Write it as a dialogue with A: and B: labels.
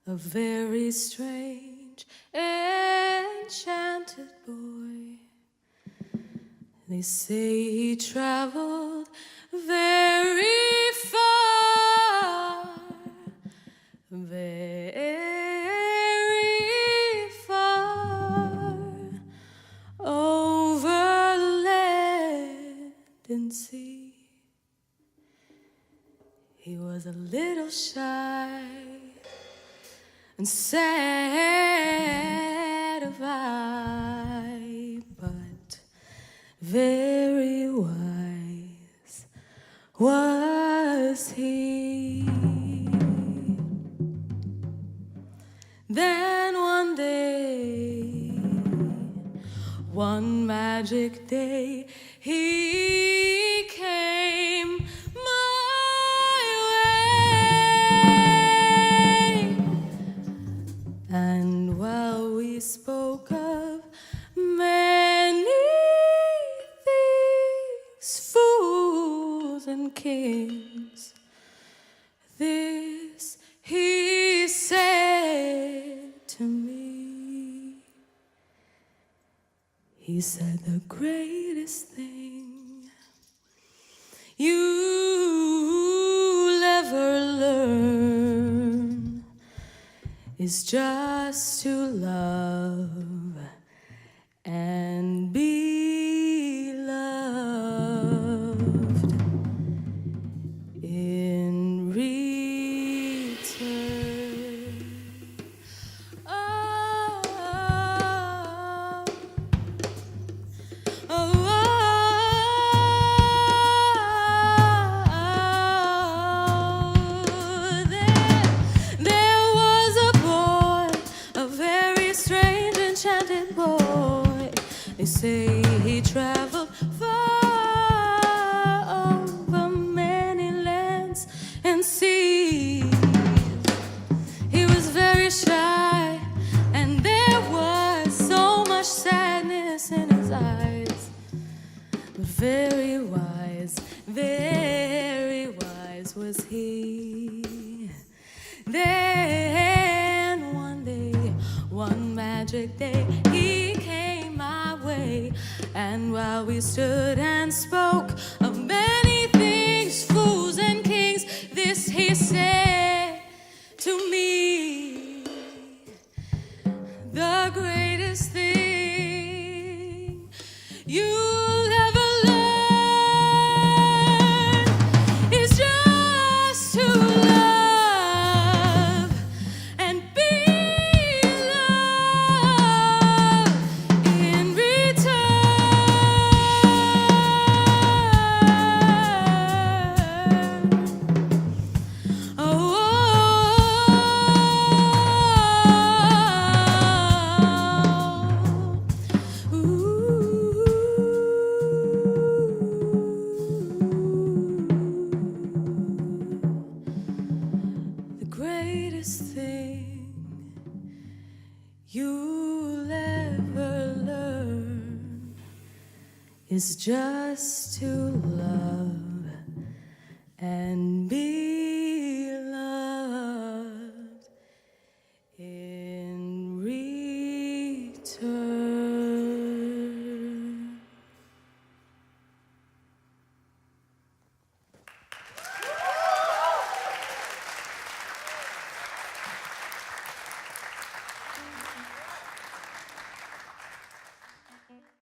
A: a very strange, enchanted boy. They say he traveled very far, very far, over land and sea. He was a little shy and sad of eye, but very wise was he. Then one day, one magic day, he came my way. And while we spoke of many things, fools and kings, this he said to me. He said, the greatest thing you'll ever learn is just to love and be loved in return. Oh, oh, oh, there was a boy, a very strange, enchanted boy. They say he traveled far over many lands and seas. He was very shy, and there was so much sadness in his eyes. But very wise was he. Then one day, one magic day, he came my way. And while we stood and spoke of many things, fools and kings, this he said to me, the greatest thing you'll ever learn is just to love and be loved in return. Oh, the greatest thing you'll ever learn is just to love and be